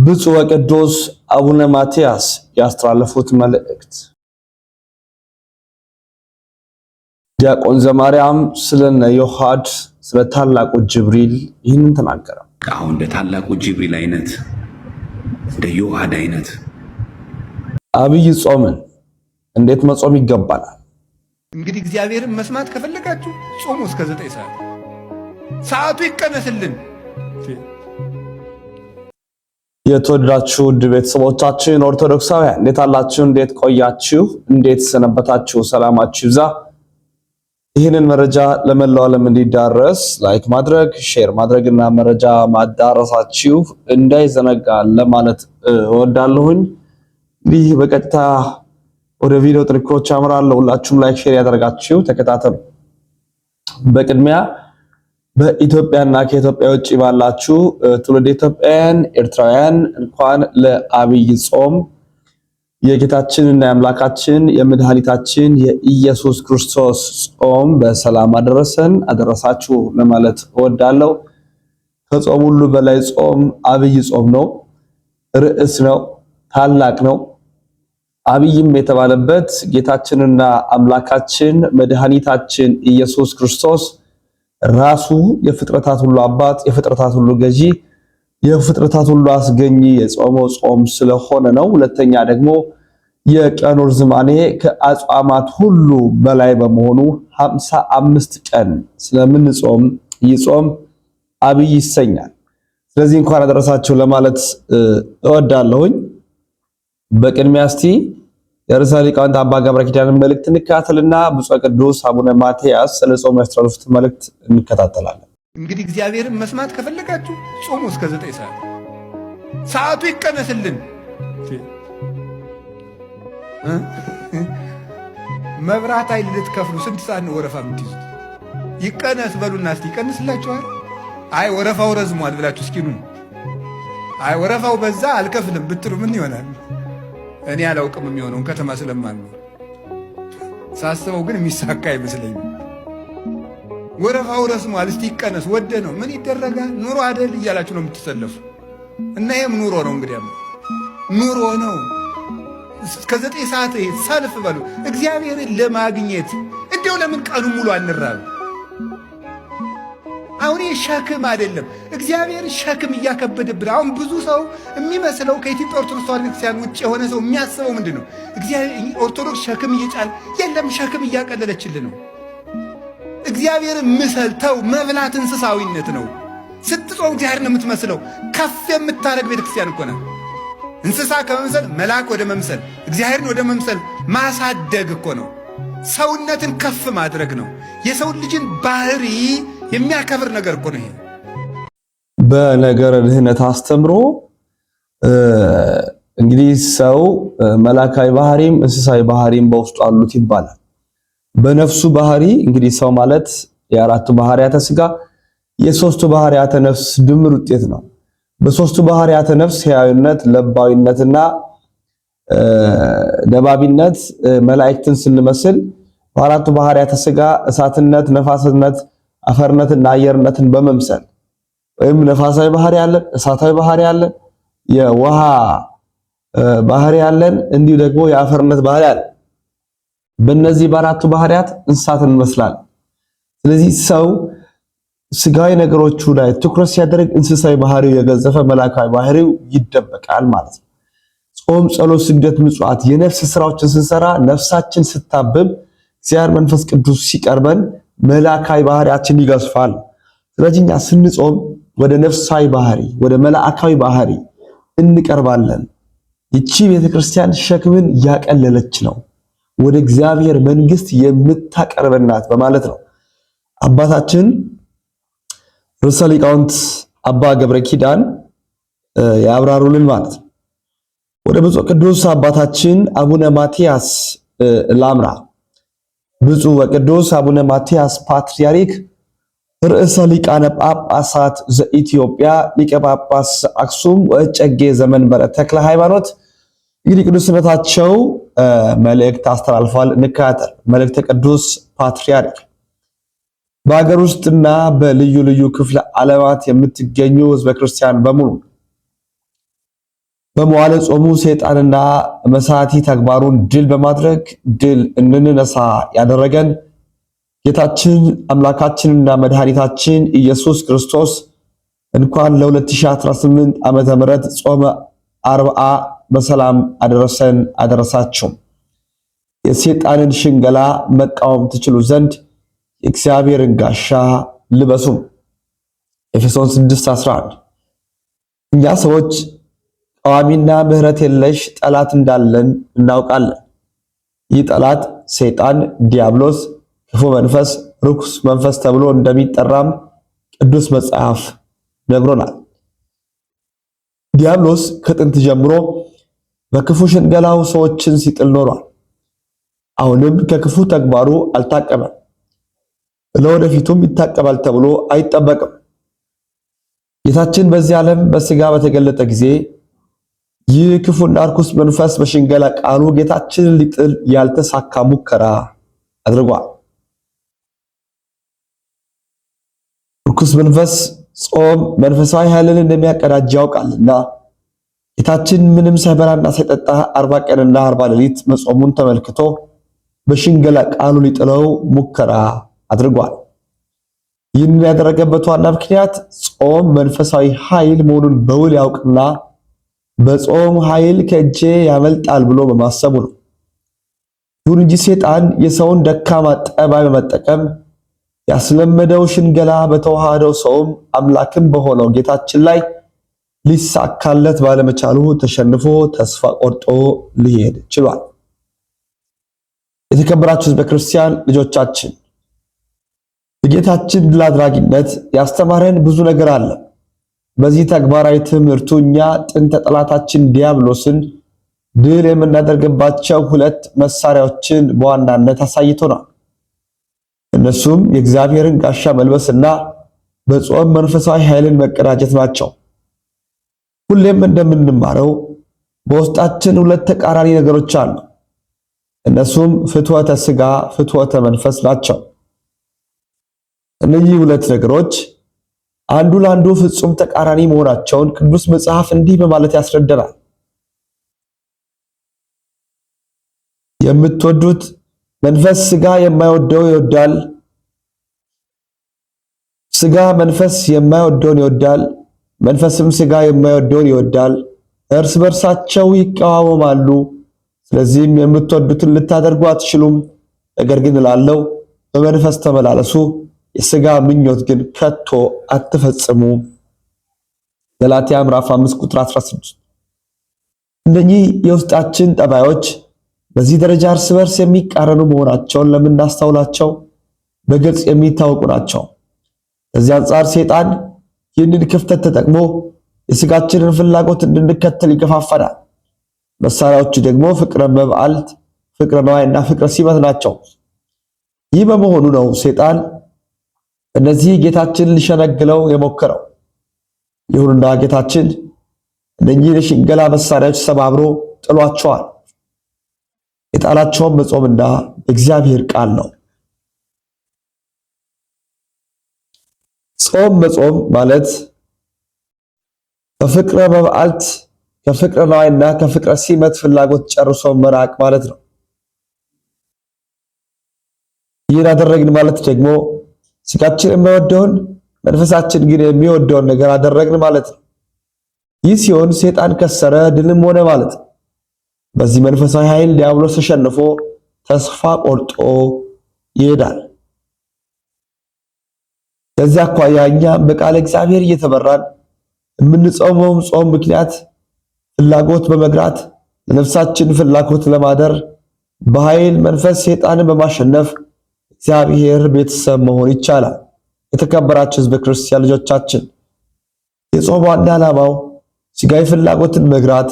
ብፁዕ ወቅዱስ አቡነ ማትያስ ያስተላለፉት መልእክት። ዲያቆን ዘማርያም ስለነ ዮሐድ ስለ ታላቁ ጅብሪል ይህንን ተናገረ። አሁን እንደ ታላቁ ጅብሪል አይነት እንደ ዮሐድ አይነት አብይ ጾምን እንዴት መጾም ይገባናል? እንግዲህ እግዚአብሔርን መስማት ከፈለጋችሁ ጾሙ እስከ 9 ሰዓት፣ ሰዓቱ ይቀነስልን። የተወደዳችሁ ውድ ቤተሰቦቻችን ኦርቶዶክሳውያን እንዴት አላችሁ? እንዴት ቆያችሁ? እንዴት ሰነበታችሁ? ሰላማችሁ ይብዛ። ይህንን መረጃ ለመላው ዓለም እንዲዳረስ ላይክ ማድረግ፣ ሼር ማድረግና መረጃ ማዳረሳችሁ እንዳይዘነጋ ለማለት እወዳለሁኝ። እንግዲህ በቀጥታ ወደ ቪዲዮ ጥንክሮች አምራለሁ። ሁላችሁም ላይክ ሼር ያደርጋችሁ ተከታተሉ። በቅድሚያ በኢትዮጵያና ከኢትዮጵያ ውጭ ባላችሁ ትውልደ ኢትዮጵያውያን ኤርትራውያን እንኳን ለአብይ ጾም የጌታችንና የአምላካችን የመድኃኒታችን የኢየሱስ ክርስቶስ ጾም በሰላም አደረሳችሁ ለማለት እወዳለሁ። ከጾም ሁሉ በላይ ጾም አብይ ጾም ነው። ርዕስ ነው፣ ታላቅ ነው። አብይም የተባለበት ጌታችንና አምላካችን መድኃኒታችን ኢየሱስ ክርስቶስ ራሱ የፍጥረታት ሁሉ አባት፣ የፍጥረታት ሁሉ ገዢ፣ የፍጥረታት ሁሉ አስገኚ የጾመው ጾም ስለሆነ ነው። ሁለተኛ ደግሞ የቀኑ ርዝማኔ ከአጽዋማት ሁሉ በላይ በመሆኑ 55 ቀን ስለምንጾም ይህ ጾም አብይ ይሰኛል። ስለዚህ እንኳን አደረሳችሁ ለማለት እወዳለሁኝ። በቅድሚያ እስቲ የርዕሰ ሊቃውንት አባ ገብረ ኪዳንን መልእክት እንከታተልና ብፁዕ ቅዱስ አቡነ ማትያስ ስለ ጾም ያስተላለፉት መልእክት እንከታተላለን። እንግዲህ እግዚአብሔርን መስማት ከፈለጋችሁ ጾሙ እስከ 9 ሰዓት፣ ሰዓቱ ይቀነስልን። መብራት ኃይል ልትከፍሉ ስንት ሰዓት ነው ወረፋ የምትይዙት? ይቀነስ በሉና እስቲ ይቀንስላችኋል። አይ ወረፋው ረዝሟል ብላችሁ እስኪኑ አይ ወረፋው በዛ አልከፍልም ብትሉ ምን ይሆናል? እኔ አላውቅም የሚሆነውን ከተማ ስለማልኖር ሳስበው ግን የሚሳካ አይመስለኝም። ወረፋው ረዝሟል እስቲ ይቀነስ ወደ ነው ምን ይደረጋል? ኑሮ አይደል እያላችሁ ነው የምትሰለፉ እና ይሄም ኑሮ ነው። እንግዲህ ኑሮ ነው። እስከ 9 ሰዓት ሰልፍ በሉ እግዚአብሔርን ለማግኘት። እንዲያው ለምን ቀኑ ሙሉ አንራብ? አሁን ሸክም አይደለም እግዚአብሔር ሸክም እያከበደብን። አሁን ብዙ ሰው የሚመስለው ከኢትዮጵያ ኦርቶዶክስ ተዋሕዶ ቤተክርስቲያን ውጭ የሆነ ሰው የሚያስበው ምንድን ነው? እግዚአብሔር ኦርቶዶክስ ሸክም እየጫለ የለም፣ ሸክም እያቀለለችልን ነው። እግዚአብሔርን ምሰል ተው። መብላት እንስሳዊነት ነው። ስትጾም እግዚአብሔር ነው የምትመስለው። ከፍ የምታደርግ ቤተክርስቲያን እኮ ናት። እንስሳ ከመምሰል መልአክ ወደ መምሰል እግዚአብሔርን ወደ መምሰል ማሳደግ እኮ ነው። ሰውነትን ከፍ ማድረግ ነው። የሰው ልጅን ባህሪ የሚያከብር ነገር እኮ ነው። ይሄ በነገረ ድህነት አስተምሮ እንግዲህ ሰው መላካዊ ባህሪም እንስሳዊ ባህሪም በውስጡ አሉት ይባላል። በነፍሱ ባህሪ እንግዲህ ሰው ማለት የአራቱ ባህሪያተ ሥጋ የሶስቱ ባህሪያተ ነፍስ ድምር ውጤት ነው። በሶስቱ ባህሪያተ ነፍስ ሕያዊነት፣ ለባዊነትና ነባቢነት መላእክትን ስንመስል በአራቱ ባህሪያተ ሥጋ እሳትነት፣ ነፋስነት፣ አፈርነትና አየርነትን በመምሰል ወይም ነፋሳዊ ባህሪ ያለን፣ እሳታዊ ባህሪ ያለን፣ የውሃ ባህሪ ያለን፣ እንዲሁ ደግሞ የአፈርነት ባህሪ ያለን። በእነዚህ በአራቱ ባህሪያት እንስሳትን እንመስላለን። ስለዚህ ሰው ስጋዊ ነገሮቹ ላይ ትኩረት ሲያደርግ እንስሳዊ ባህሪው የገዘፈ መላካዊ ባህሪው ይደበቃል ማለት ነው። ጾም፣ ጸሎት፣ ስግደት፣ ምጽዋት የነፍስ ስራዎችን ስንሰራ ነፍሳችን ስታብብ እግዚአብሔር መንፈስ ቅዱስ ሲቀርበን መላካዊ ባህሪያችን ይገዝፋል። ስለዚህ እኛ ስንጾም ወደ ነፍሳዊ ባህሪ ወደ መላእካዊ ባህሪ እንቀርባለን። ይቺ ቤተክርስቲያን ሸክምን ያቀለለች ነው፣ ወደ እግዚአብሔር መንግስት የምታቀርበናት በማለት ነው አባታችን ርዕሰ ሊቃውንት አባ ገብረ ኪዳን ያብራሩልን ማለት ነው። ወደ ብፁዕ ቅዱስ አባታችን አቡነ ማትያስ ላምራ። ብፁዕ ወቅዱስ አቡነ ማትያስ ፓትርያርክ ርዕሰ ሊቃነ ጳጳሳት ዘኢትዮጵያ ሊቀ ጳጳስ አክሱም ወእጨጌ ዘመንበረ ተክለ ሃይማኖት እንግዲህ ቅዱስነታቸው መልእክት አስተላልፈዋል። እንከታተል። መልእክተ ቅዱስ ፓትርያርክ በአገር ውስጥና በልዩ ልዩ ክፍለ ዓለማት የምትገኙ ህዝበ ክርስቲያን በሙሉ በመዋለ ጾሙ ሰይጣንና መሳቲ ተግባሩን ድል በማድረግ ድል እንድንነሳ ያደረገን ጌታችን አምላካችንና መድኃኒታችን ኢየሱስ ክርስቶስ እንኳን ለ2018 ዓመተ ምህረት ጾመ አርብዓ በሰላም አደረሰን አደረሳችሁ። የሰይጣንን ሽንገላ መቃወም ትችሉ ዘንድ የእግዚአብሔርን ጋሻ ልበሱ። ኤፌሶን 6:11 እኛ ሰዎች ቃዋሚና ምሕረት የለሽ ጠላት እንዳለን እናውቃለን። ይህ ጠላት ሰይጣን፣ ዲያብሎስ፣ ክፉ መንፈስ፣ ርኩስ መንፈስ ተብሎ እንደሚጠራም ቅዱስ መጽሐፍ ነግሮናል። ዲያብሎስ ከጥንት ጀምሮ በክፉ ሽንገላው ሰዎችን ሲጥል ኖሯል። አሁንም ከክፉ ተግባሩ አልታቀበም። ለወደፊቱም ይታቀባል ተብሎ አይጠበቅም። ጌታችን በዚህ ዓለም በሥጋ በተገለጠ ጊዜ ይህ ክፉና ርኩስ መንፈስ በሽንገላ ቃሉ ጌታችንን ሊጥል ያልተሳካ ሙከራ አድርጓል። ርኩስ መንፈስ ጾም መንፈሳዊ ኃይልን እንደሚያቀዳጅ ያውቃልና ጌታችን ምንም ሳይበላና ሳይጠጣ 40 ቀንና 40 ሌሊት መጾሙን ተመልክቶ በሽንገላ ቃሉ ሊጥለው ሙከራ አድርጓል። ይህንን ያደረገበት ዋና ምክንያት ጾም መንፈሳዊ ኃይል መሆኑን በውል ያውቅና በጾም ኃይል ከእጄ ያመልጣል ብሎ በማሰቡ ነው። ይሁን እንጂ ሰይጣን የሰውን ደካማ ጠባይ በመጠቀም ያስለመደው ሽንገላ በተዋሃደው ሰውም አምላክም በሆነው ጌታችን ላይ ሊሳካለት ባለመቻሉ ተሸንፎ ተስፋ ቆርጦ ሊሄድ ችሏል። የተከበራችሁ በክርስቲያን ልጆቻችን የጌታችን ድል አድራጊነት ያስተማረን ብዙ ነገር አለ። በዚህ ተግባራዊ ትምህርቱ እኛ ጥንተ ጠላታችን ዲያብሎስን ድል የምናደርግባቸው 2 መሳሪያዎችን በዋናነት አሳይቶናል። እነሱም የእግዚአብሔርን ጋሻ መልበስና በጾም መንፈሳዊ ኃይልን መቀዳጀት ናቸው። ሁሌም እንደምንማረው በውስጣችን 2 ተቃራኒ ነገሮች አሉ። እነሱም ፍትወተ ሥጋ፣ ፍትወተ መንፈስ ናቸው። እነዚህ 2 ነገሮች አንዱ ለአንዱ ፍጹም ተቃራኒ መሆናቸውን ቅዱስ መጽሐፍ እንዲህ በማለት ያስረዳናል። የምትወዱት መንፈስ ሥጋ የማይወደው ይወዳል፣ ሥጋ መንፈስ የማይወደውን ይወዳል፣ መንፈስም ሥጋ የማይወደውን ይወዳል። እርስ በርሳቸው ይቃወማሉ። ስለዚህም የምትወዱትን ልታደርጉ አትችሉም። ነገር ግን እላለሁ በመንፈስ ተመላለሱ፣ የሥጋ ምኞት ግን ከቶ አትፈጽሙ። ገላትያ ምዕራፍ 5 ቁጥር 16። እነኚህ የውስጣችን ጠባዮች በዚህ ደረጃ እርስ በርስ የሚቃረኑ መሆናቸውን ለምናስተውላቸው በግልጽ የሚታወቁ ናቸው። ከዚህ አንጻር ሰይጣን ይህንን ክፍተት ተጠቅሞ የሥጋችንን ፍላጎት እንድንከተል ይገፋፋናል። መሳሪያዎቹ ደግሞ ፍቅረ መብዓልት፣ ፍቅረ ነዋይና ፍቅረ ሲመት ናቸው። ይህ በመሆኑ ነው ሰይጣን እነዚህ ጌታችን ሊሸነግለው የሞከረው። ይሁንና ጌታችን እነኚህን የሽንገላ መሳሪያዎች ሰባብሮ ጥሏቸዋል። የጣላቸውም በጾምና በእግዚአብሔር ቃል ነው። ጾም መጾም ማለት ከፍቅረ መብዓልት፣ ከፍቅረ ነዋይና ከፍቅረ ሲመት ፍላጎት ጨርሶ መራቅ ማለት ነው። ይህን አደረግን ማለት ደግሞ ሥጋችን የማይወደውን መንፈሳችን ግን የሚወደውን ነገር አደረግን ማለት ነው። ይህ ሲሆን ሰይጣን ከሰረ፣ ድልም ሆነ ማለት ነው። በዚህ መንፈሳዊ ኃይል ዲያብሎስ ተሸንፎ ተስፋ ቆርጦ ይሄዳል። ከዚህ አኳያ እኛ በቃለ እግዚአብሔር እየተመራን የምንጾመውም ጾም ምክንያት ፍላጎት በመግራት ለነፍሳችን ፍላጎት ለማደር በኃይል መንፈስ ሰይጣንን በማሸነፍ እግዚአብሔር ቤተሰብ መሆን ይቻላል። የተከበራችሁ ሕዝበ ክርስቲያን ልጆቻችን የጾም ዋና ዓላማው ሥጋዊ ፍላጎትን መግራት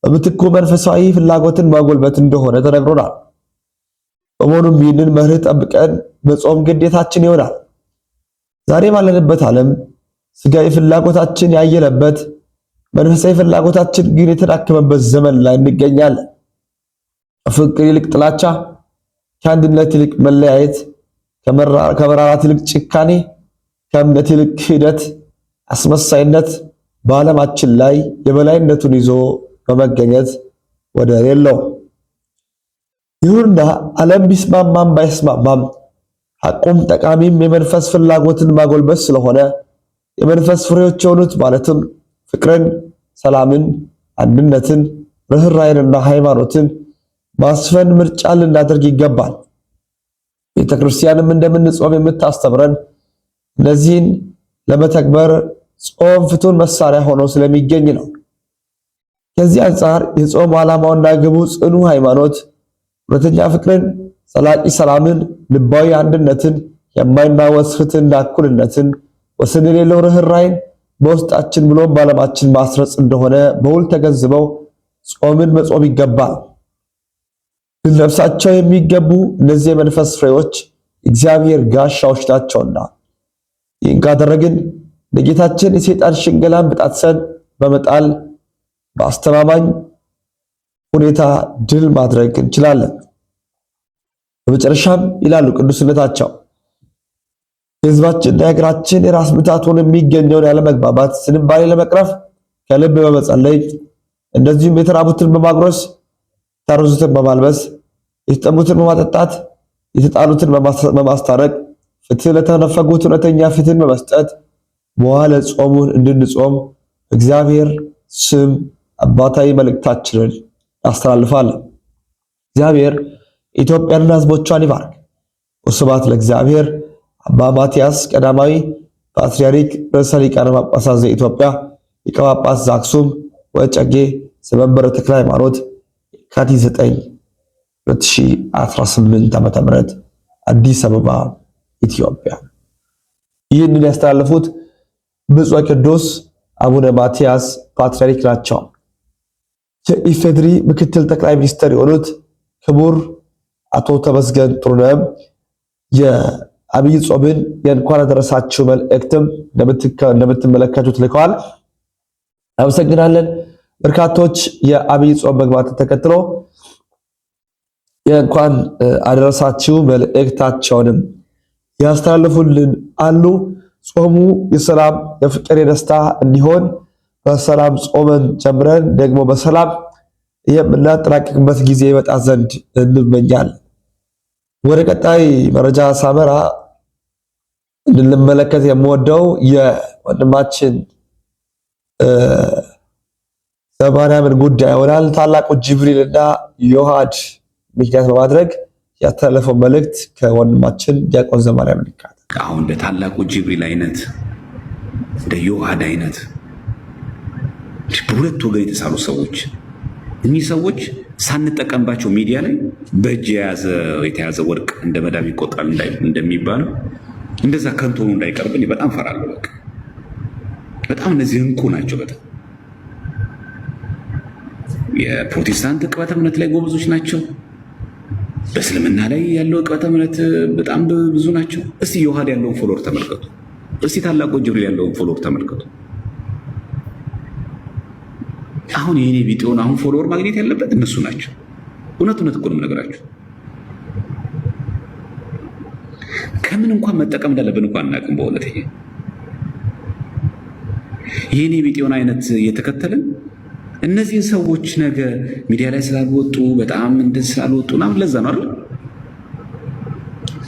በምትኩ መንፈሳዊ ፍላጎትን ማጎልበት እንደሆነ ተነግሮናል። በመሆኑም ይህንን መርህ ጠብቀን መጾም ግዴታችን ይሆናል። ዛሬ ባለንበት ዓለም ሥጋዊ ፍላጎታችን ያየለበት፣ መንፈሳዊ ፍላጎታችን ግን የተዳከመበት ዘመን ላይ እንገኛለን። ከፍቅር ይልቅ ጥላቻ፣ ከአንድነት ይልቅ መለያየት፣ ከመራራት ይልቅ ጭካኔ፣ ከእምነት ይልቅ ክህደት፣ አስመሳይነት በዓለማችን ላይ የበላይነቱን ይዞ በመገኘት ወደር የለውም። ይሁንና ዓለም ቢስማማም ባይስማማም ሐቁም ጠቃሚም የመንፈስ ፍላጎትን ማጎልበት ስለሆነ የመንፈስ ፍሬዎች የሆኑት ማለትም ፍቅርን፣ ሰላምን፣ አንድነትን፣ ርኅራኄንና ሃይማኖትን ማስፈን ምርጫ ልናደርግ ይገባል። ቤተክርስቲያንም እንደምንጾም የምታስተምረን እነዚህን ለመተግበር ጾም ፍቱን መሳሪያ ሆኖ ስለሚገኝ ነው። ከዚህ አንጻር የጾም ዓላማውና ግቡ ጽኑ ሃይማኖት፣ እውነተኛ ፍቅርን፣ ዘላቂ ሰላምን፣ ልባዊ አንድነትን፣ የማይናወጽ ፍትሕና እኩልነትን፣ ወሰን የሌለው ርኅራኄን በውስጣችን ብሎም በዓለማችን ማስረጽ እንደሆነ በውል ተገንዝበው ጾምን መጾም ይገባል። ልንለብሳቸው የሚገቡ እነዚህ የመንፈስ ፍሬዎች እግዚአብሔር ጋሻዎች ናቸውና ይህን ካደረግን ለጌታችን የሰይጣን ሽንገላን በጣጥሰን በመጣል በአስተማማኝ ሁኔታ ድል ማድረግ እንችላለን። በመጨረሻም ይላሉ ቅዱስነታቸው የሕዝባችንና የሀገራችን የራስ ምታት ሆኖ የሚገኘውን ያለመግባባት ዝንባሌ ለመቅረፍ ከልብ በመጸለይ እንደዚሁም የተራቡትን በማጉረስ የታረዙትን በማልበስ የተጠሙትን በማጠጣት የተጣሉትን በማስታረቅ ፍትህ ለተነፈጉት እውነተኛ ፍትህን በመስጠት በኋላ ጾሙን እንድንጾም እግዚአብሔር ስም አባታዊ መልእክታችንን ያስተላልፋለን። እግዚአብሔር ኢትዮጵያንና ሕዝቦቿን ይባርክ። ወስብሐት ለእግዚአብሔር። አባ ማትያስ ቀዳማዊ ፓትርያርክ ርዕሰ ሊቃነ ጳጳሳት ዘኢትዮጵያ ሊቀ ጳጳስ ዘአክሱም ወዕጨጌ ዘመንበረ ተክለ ሃይማኖት የካቲት 9 2018 ዓ.ም አዲስ አበባ ኢትዮጵያ። ይህንን ያስተላለፉት ብፁዕ ቅዱስ አቡነ ማትያስ ፓትርያርክ ናቸው። የኢፌድሪ ምክትል ጠቅላይ ሚኒስትር የሆኑት ክቡር አቶ ተመስገን ጥሩነህ የአብይ ጾምን የእንኳን አደረሳችሁ መልእክትም እንደምትመለከቱት ልከዋል። አመሰግናለን። በርካቶች የአብይ ጾም መግባትን ተከትሎ የእንኳን አደረሳችሁ መልእክታቸውንም ያስተላልፉልን አሉ። ጾሙ የሰላም የፍቅር የደስታ እንዲሆን በሰላም ጾመን ጀምረን ደግሞ በሰላም የምናጠናቅቅበት ጊዜ ይመጣ ዘንድ እንመኛለን። ወደ ቀጣይ መረጃ ሳመራ እንድንመለከት የምወደው የወንድማችን ዘማርያምን ጉዳይ ይሆናል። ታላቁ ጅብሪልና ዮሐድ ምክንያት በማድረግ ያስተላለፈው መልእክት ከወንድማችን ዲያቆን ዘማርያም ልካት። አሁን እንደ ታላቁ ጅብሪል አይነት እንደ ዮሐድ አይነት በሁለት ወገን የተሳሉ ሰዎች እኚህ ሰዎች ሳንጠቀምባቸው ሚዲያ ላይ በእጅ የተያዘ ወርቅ እንደ መዳብ ይቆጠራል እንደሚባለው እንደዛ ከንቱ ሆኖ እንዳይቀርብን በጣም ፈራለሁ። በቃ በጣም እነዚህ እንቁ ናቸው። በጣም የፕሮቴስታንት ቅበተ እምነት ላይ ጎበዞች ናቸው። በእስልምና ላይ ያለው ቅበተ እምነት በጣም ብዙ ናቸው። እስቲ ዮሐድ ያለውን ፎሎወር ተመልከቱ። እስቲ ታላቁ ጅብሪል ያለውን ፎሎወር ተመልከቱ። አሁን የኔ ቪዲዮን አሁን ፎሎወር ማግኘት ያለበት እነሱ ናቸው። እውነት እኮ ነው የምነግራችሁ። ከምን እንኳን መጠቀም እንዳለብን እንኳን አናውቅም። በእውነት የኔ ቪዲዮን አይነት እየተከተልን እነዚህን ሰዎች ነገ ሚዲያ ላይ ስላልወጡ በጣም እንደዚህ ስላልወጡ ምናምን ለዛ ነው አይደል?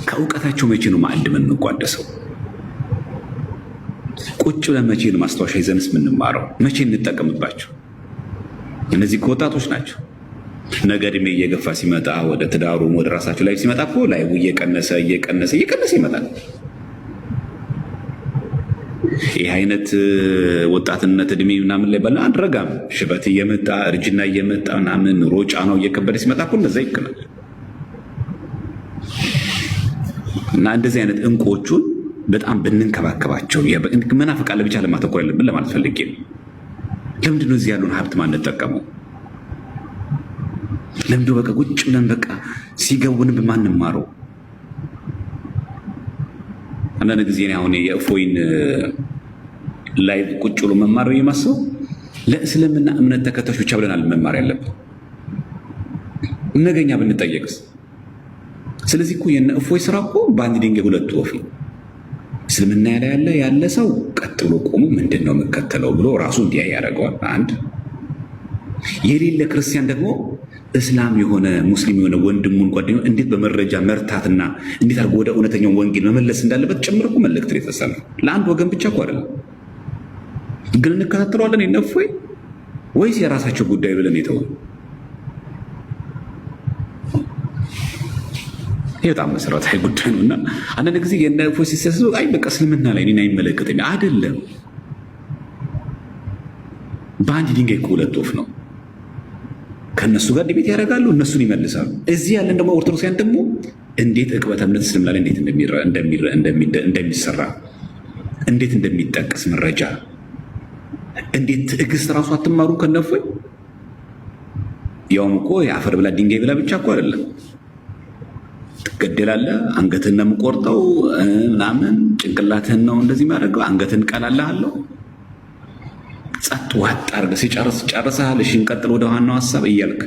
ከእውቀታቸው መቼ ነው ማዕድ የምንቋደሰው? ቁጭ ብለን መቼ ነው ማስታወሻ ይዘንስ የምንማረው? መቼ እንጠቀምባቸው? እነዚህ ወጣቶች ናቸው። ነገ እድሜ እየገፋ ሲመጣ ወደ ትዳሩ ወደ ራሳቸው ላይ ሲመጣ እኮ ላይቡ እየቀነሰ ይመጣል። ይህ አይነት ወጣትነት እድሜ ምናምን ላይ ባለ አንረጋም። ሽበት እየመጣ እርጅና እየመጣ ምናምን ሮጫ ነው እየከበደ ሲመጣ እኮ እንደዛ ይክላል። እና እንደዚህ አይነት እንቁዎቹን በጣም ብንንከባከባቸው መናፍቃለ ብቻ ለማተኮር ያለብን ለማለት ፈልጌ ነው። ለምንድን ነው እዚህ ያለውን ሀብት ማንጠቀመው? ለምንድን ነው በቃ ቁጭ ብለን በቃ ሲገቡን በማንማረው? አንዳንድ ጊዜ አሁን የእፎይን ላይቭ ቁጭ ብሎ መማር የማስበው ለእስልምና እምነት ተከታዮች ብቻ ብለን መማር ያለብን ነገኛ ብንጠየቅስ? ስለዚህ እኮ የነ እፎይ ስራ እኮ በአንድ ድንጋይ ሁለት ወፍ። እስልምና ያለ ሰው ቀጥ ብሎ ቆሞ ምንድን ነው የምከተለው ብሎ ራሱ እንዲያ ያደርገዋል። አንድ የሌለ ክርስቲያን ደግሞ እስላም የሆነ ሙስሊም የሆነ ወንድሙን ጓደኛው እንዴት በመረጃ መርታትና እንዴት አድርጎ ወደ እውነተኛው ወንጌል መመለስ እንዳለበት ጭምር እኮ መልእክት የተሰጠው ለአንድ ወገን ብቻ እኮ አይደለም። ግን እንከታተለዋለን ይነፎይ ወይስ የራሳቸው ጉዳይ ብለን የተወው? ይሄ በጣም መሰረታዊ ጉዳይ ነውና አንዳንድ ጊዜ የነፎይ ሲሰሰው አይ በቃ እስልምና ላይ እኔን አይመለከተኝም አይደለም። በአንድ ድንጋይ እኮ ሁለት ወፍ ነው። ከነሱ ጋር ዲቤት ያደርጋሉ፣ እነሱን ይመልሳሉ። እዚህ ያለን ደግሞ ኦርቶዶክሳውያን ደግሞ እንዴት ዕቅበተ እምነት እስልምና ላይ እንዴት እንደሚሰራ እንዴት እንደሚጠቀስ መረጃ እንዴት ትዕግስት ራሱ አትማሩ ከነፎይ? ያውም እኮ የአፈር ብላ ድንጋይ ብላ ብቻ እኮ አይደለም። ትገደላለህ፣ አንገትህን ነው የምቆርጠው ምናምን፣ ጭንቅላትህን ነው እንደዚህ ማድረገው፣ አንገትህን ቀላልሃለሁ። ጸጥ ዋጥ አድርገህ ጨርሰሃል። እሺ እንቀጥል ወደ ዋናው ሀሳብ እያልክ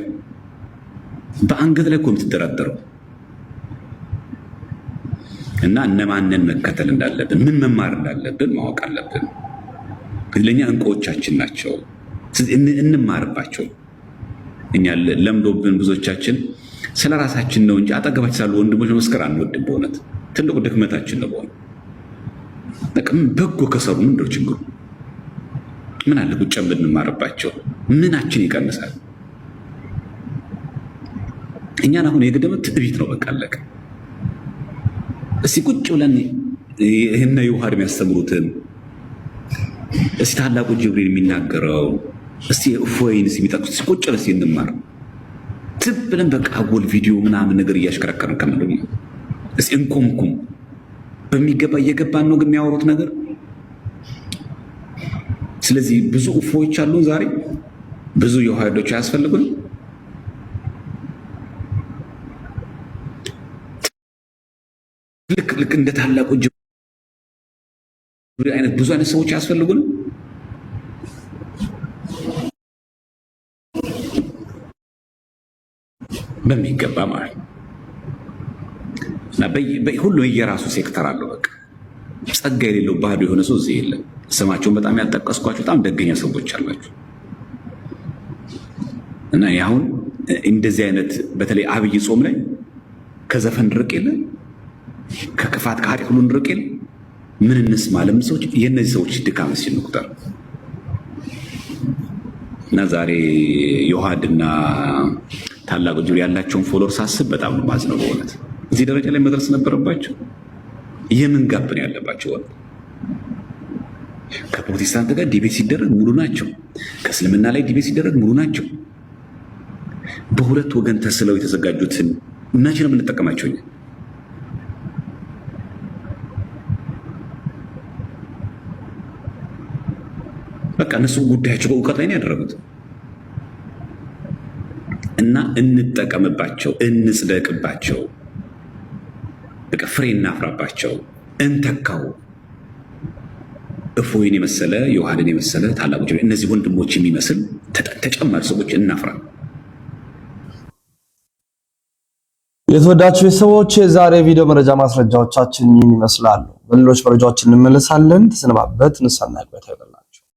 በአንገት ላይ እኮ የምትደራደረው እና እነማንን መከተል እንዳለብን ምን መማር እንዳለብን ማወቅ አለብን። ለእኛ እንቁዎቻችን ናቸው። እንማርባቸው። እኛ ለምዶብን ብዙዎቻችን ስለ ራሳችን ነው እንጂ አጠገባችን ሳሉ ወንድሞች መስከር አንወድም። በእውነት ትልቁ ድክመታችን ነው። በጎ ከሰሩ ምንድነው ችግሩ? ምን አለ ቁጭ ብለን እንማርባቸው? ምናችን ይቀንሳል? እኛን አሁን የገደመት ትዕቢት ነው። በቃ አለቀ። እስቲ ቁጭ ብለን ይህን የውሃድ የሚያስተምሩትን እስቲ ታላቁ ጅብሪል የሚናገረው እስቲ እፎይን የሚጠቅሱት ቁጭ ብለን እስቲ እንማር። ዝም ብለን በቃ አጎል ቪዲዮ ምናምን ነገር እያሽከረከርን ከምንድን ነው? እስቲ እንቁምቁም በሚገባ እየገባን ነው ግን የሚያወሩት ነገር። ስለዚህ ብዙ እፎዎች አሉን ዛሬ፣ ብዙ የውሃዶች አያስፈልጉን። ልክ እንደ ታላቁ ጅብሪል አይነት ብዙ አይነት ሰዎች አያስፈልጉን። በሚገባ ማለት ነው። እና ሁሉ የራሱ ሴክተር አለው። በቃ ጸጋ የሌለው ባዶ የሆነ ሰው እዚህ የለም። ስማቸውን በጣም ያጠቀስኳቸው በጣም ደገኛ ሰዎች አላችሁ። እና አሁን እንደዚህ አይነት በተለይ አብይ ጾም ላይ ከዘፈን ርቅ የለ፣ ከክፋት ከኃጢአት ሁሉ ርቅ የለ። ምን እንስማ? ለምን ሰዎች የእነዚህ ሰዎች ድካም ሲንቁጠር እና ዛሬ ዮሐድና ታላቁ ጅብሪል ያላቸውን ፎሎወር ሳስብ በጣም ነው ማዝነው። በእውነት እዚህ ደረጃ ላይ መድረስ ነበረባቸው። የምን ጋብ ነው ያለባቸው? ከፕሮቴስታንት ጋር ዲቤት ሲደረግ ሙሉ ናቸው። ከእስልምና ላይ ዲቤት ሲደረግ ሙሉ ናቸው። በሁለት ወገን ተስለው የተዘጋጁትን መቼ ነው የምንጠቀማቸው? በቃ እነሱ ጉዳያቸው በእውቀት ላይ ነው ያደረጉት። እና እንጠቀምባቸው፣ እንጽደቅባቸው፣ በቃ ፍሬ እናፍራባቸው፣ እንተካው። እፎይን የመሰለ ዮሐድን የመሰለ ታላቁ ጅብሪል እነዚህ ወንድሞች የሚመስል ተጨማሪ ሰዎች እናፍራ። የተወዳችሁ ቤተሰቦች የዛሬ ቪዲዮ መረጃ ማስረጃዎቻችን ይህን ይመስላሉ። በሌሎች መረጃዎች እንመለሳለን። ተሰነባበት። ንሳና ይበታ ይበላ